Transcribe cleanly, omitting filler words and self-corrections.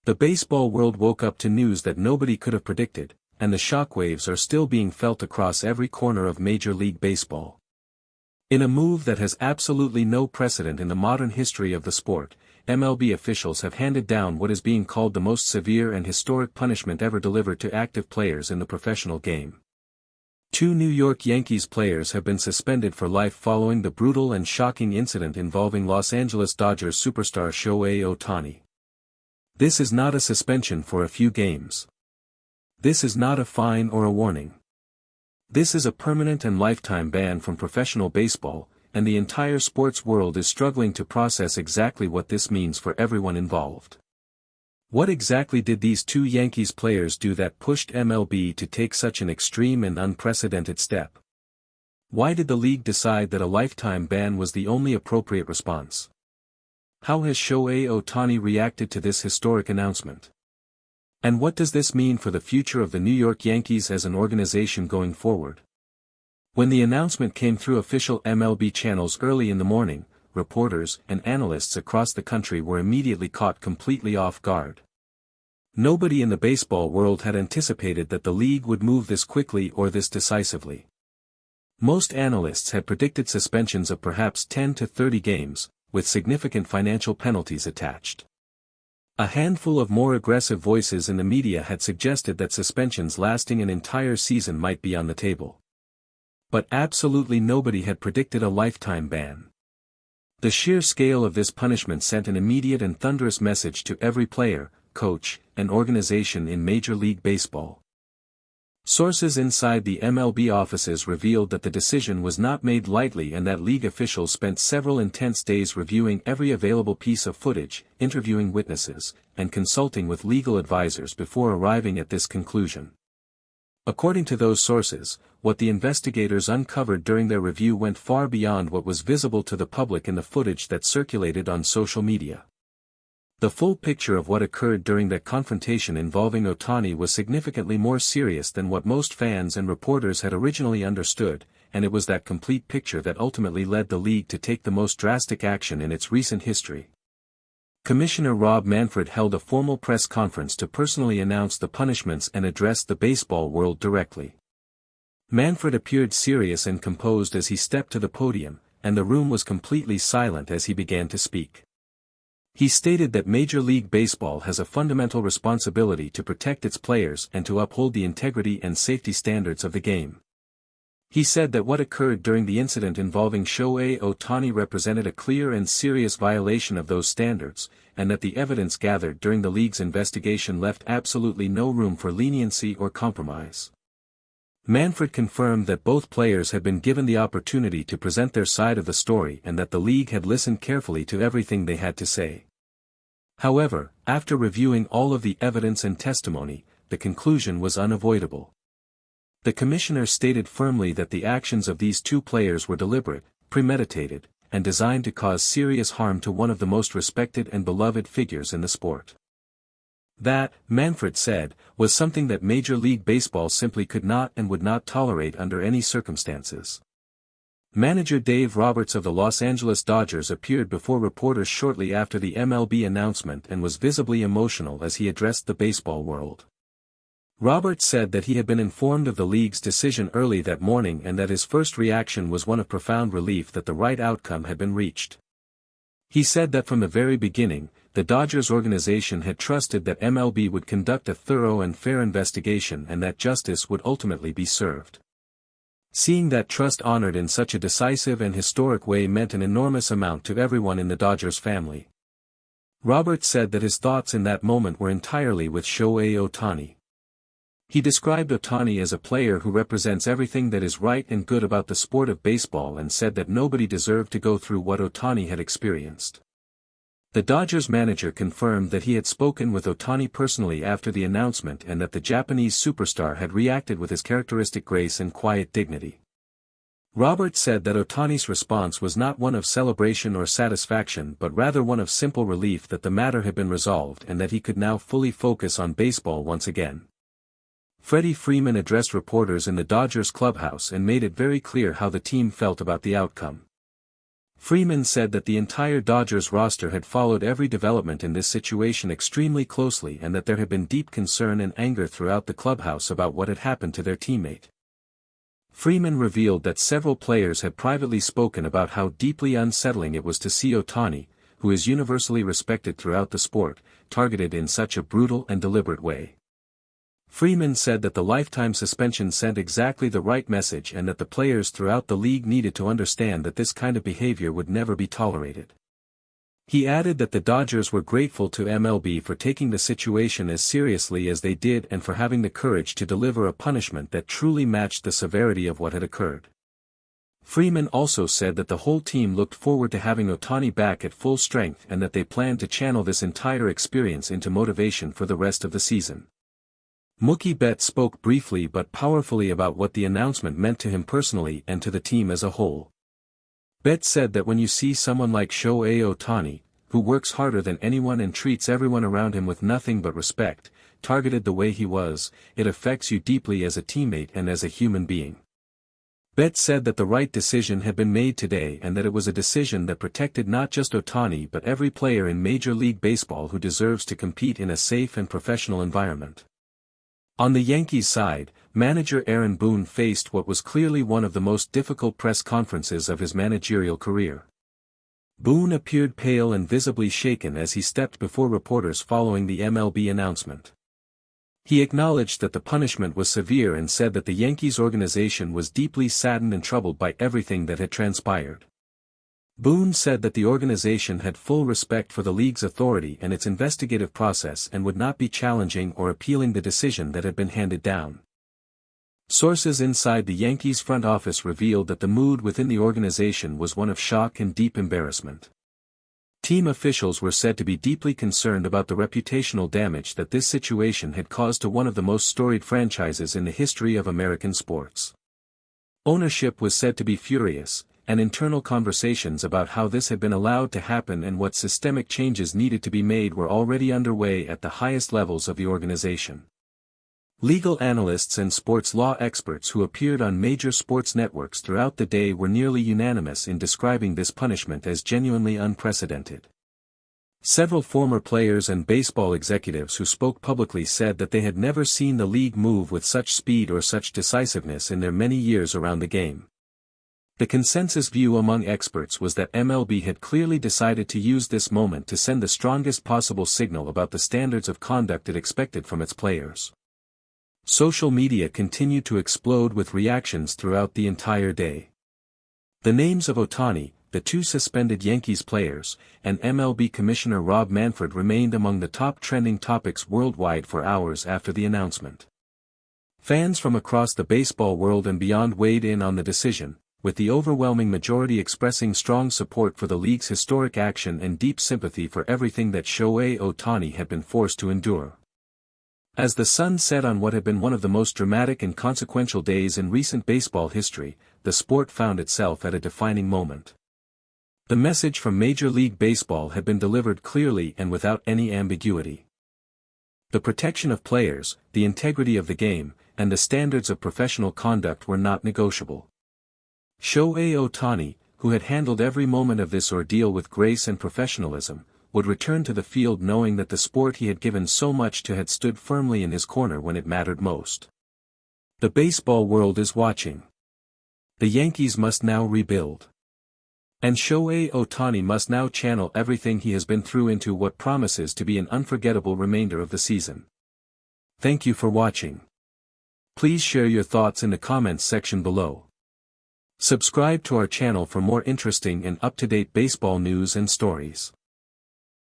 The baseball world woke up to news that nobody could have predicted, and the shockwaves are still being felt across every corner of Major League Baseball. In a move that has absolutely no precedent in the modern history of the sport, MLB officials have handed down what is being called the most severe and historic punishment ever delivered to active players in the professional game. 2 New York Yankees players have been suspended for life following the brutal and shocking incident involving Los Angeles Dodgers superstar Shohei Ohtani. This is not a suspension for a few games. This is not a fine or a warning. This is a permanent and lifetime ban from professional baseball, and the entire sports world is struggling to process exactly what this means for everyone involved. What exactly did these 2 Yankees players do that pushed MLB to take such an extreme and unprecedented step? Why did the league decide that a lifetime ban was the only appropriate response? How has Shohei Ohtani reacted to this historic announcement? And what does this mean for the future of the New York Yankees as an organization going forward? When the announcement came through official MLB channels early in the morning, reporters and analysts across the country were immediately caught completely off guard. Nobody in the baseball world had anticipated that the league would move this quickly or this decisively. Most analysts had predicted suspensions of perhaps 10 to 30 games, with significant financial penalties attached. A handful of more aggressive voices in the media had suggested that suspensions lasting an entire season might be on the table. But absolutely nobody had predicted a lifetime ban. The sheer scale of this punishment sent an immediate and thunderous message to every player, coach, and organization in Major League Baseball. Sources inside the MLB offices revealed that the decision was not made lightly and that league officials spent several intense days reviewing every available piece of footage, interviewing witnesses, and consulting with legal advisors before arriving at this conclusion. According to those sources, what the investigators uncovered during their review went far beyond what was visible to the public in the footage that circulated on social media. The full picture of what occurred during that confrontation involving Ohtani was significantly more serious than what most fans and reporters had originally understood, and it was that complete picture that ultimately led the league to take the most drastic action in its recent history. Commissioner Rob Manfred held a formal press conference to personally announce the punishments and address the baseball world directly. Manfred appeared serious and composed as he stepped to the podium, and the room was completely silent as he began to speak. He stated that Major League Baseball has a fundamental responsibility to protect its players and to uphold the integrity and safety standards of the game. He said that what occurred during the incident involving Shohei Ohtani represented a clear and serious violation of those standards, and that the evidence gathered during the league's investigation left absolutely no room for leniency or compromise. Manfred confirmed that both players had been given the opportunity to present their side of the story and that the league had listened carefully to everything they had to say. However, after reviewing all of the evidence and testimony, the conclusion was unavoidable. The commissioner stated firmly that the actions of these 2 players were deliberate, premeditated, and designed to cause serious harm to one of the most respected and beloved figures in the sport. That, Manfred said, was something that Major League Baseball simply could not and would not tolerate under any circumstances. Manager Dave Roberts of the Los Angeles Dodgers appeared before reporters shortly after the MLB announcement and was visibly emotional as he addressed the baseball world. Roberts said that he had been informed of the league's decision early that morning and that his first reaction was one of profound relief that the right outcome had been reached. He said that from the very beginning, the Dodgers organization had trusted that MLB would conduct a thorough and fair investigation and that justice would ultimately be served. Seeing that trust honored in such a decisive and historic way meant an enormous amount to everyone in the Dodgers family. Roberts said that his thoughts in that moment were entirely with Shohei Ohtani. He described Ohtani as a player who represents everything that is right and good about the sport of baseball and said that nobody deserved to go through what Ohtani had experienced. The Dodgers manager confirmed that he had spoken with Ohtani personally after the announcement and that the Japanese superstar had reacted with his characteristic grace and quiet dignity. Roberts said that Ohtani's response was not one of celebration or satisfaction but rather one of simple relief that the matter had been resolved and that he could now fully focus on baseball once again. Freddie Freeman addressed reporters in the Dodgers clubhouse and made it very clear how the team felt about the outcome. Freeman said that the entire Dodgers roster had followed every development in this situation extremely closely and that there had been deep concern and anger throughout the clubhouse about what had happened to their teammate. Freeman revealed that several players had privately spoken about how deeply unsettling it was to see Ohtani, who is universally respected throughout the sport, targeted in such a brutal and deliberate way. Freeman said that the lifetime suspension sent exactly the right message and that the players throughout the league needed to understand that this kind of behavior would never be tolerated. He added that the Dodgers were grateful to MLB for taking the situation as seriously as they did and for having the courage to deliver a punishment that truly matched the severity of what had occurred. Freeman also said that the whole team looked forward to having Ohtani back at full strength and that they planned to channel this entire experience into motivation for the rest of the season. Mookie Betts spoke briefly but powerfully about what the announcement meant to him personally and to the team as a whole. Betts said that when you see someone like Shohei Ohtani, who works harder than anyone and treats everyone around him with nothing but respect, targeted the way he was, it affects you deeply as a teammate and as a human being. Betts said that the right decision had been made today and that it was a decision that protected not just Ohtani but every player in Major League Baseball who deserves to compete in a safe and professional environment. On the Yankees side, manager Aaron Boone faced what was clearly one of the most difficult press conferences of his managerial career. Boone appeared pale and visibly shaken as he stepped before reporters following the MLB announcement. He acknowledged that the punishment was severe and said that the Yankees organization was deeply saddened and troubled by everything that had transpired. Boone said that the organization had full respect for the league's authority and its investigative process and would not be challenging or appealing the decision that had been handed down. Sources inside the Yankees front office revealed that the mood within the organization was one of shock and deep embarrassment. Team officials were said to be deeply concerned about the reputational damage that this situation had caused to one of the most storied franchises in the history of American sports. Ownership was said to be furious, and internal conversations about how this had been allowed to happen and what systemic changes needed to be made were already underway at the highest levels of the organization. Legal analysts and sports law experts who appeared on major sports networks throughout the day were nearly unanimous in describing this punishment as genuinely unprecedented. Several former players and baseball executives who spoke publicly said that they had never seen the league move with such speed or such decisiveness in their many years around the game. The consensus view among experts was that MLB had clearly decided to use this moment to send the strongest possible signal about the standards of conduct it expected from its players. Social media continued to explode with reactions throughout the entire day. The names of Ohtani, the two suspended Yankees players, and MLB Commissioner Rob Manfred remained among the top trending topics worldwide for hours after the announcement. Fans from across the baseball world and beyond weighed in on the decision, with the overwhelming majority expressing strong support for the league's historic action and deep sympathy for everything that Shohei Ohtani had been forced to endure. As the sun set on what had been one of the most dramatic and consequential days in recent baseball history, the sport found itself at a defining moment. The message from Major League Baseball had been delivered clearly and without any ambiguity. The protection of players, the integrity of the game, and the standards of professional conduct were not negotiable. Shohei Ohtani, who had handled every moment of this ordeal with grace and professionalism, would return to the field knowing that the sport he had given so much to had stood firmly in his corner when it mattered most. The baseball world is watching. The Yankees must now rebuild. And Shohei Ohtani must now channel everything he has been through into what promises to be an unforgettable remainder of the season. Thank you for watching. Please share your thoughts in the comments section below. Subscribe to our channel for more interesting and up-to-date baseball news and stories.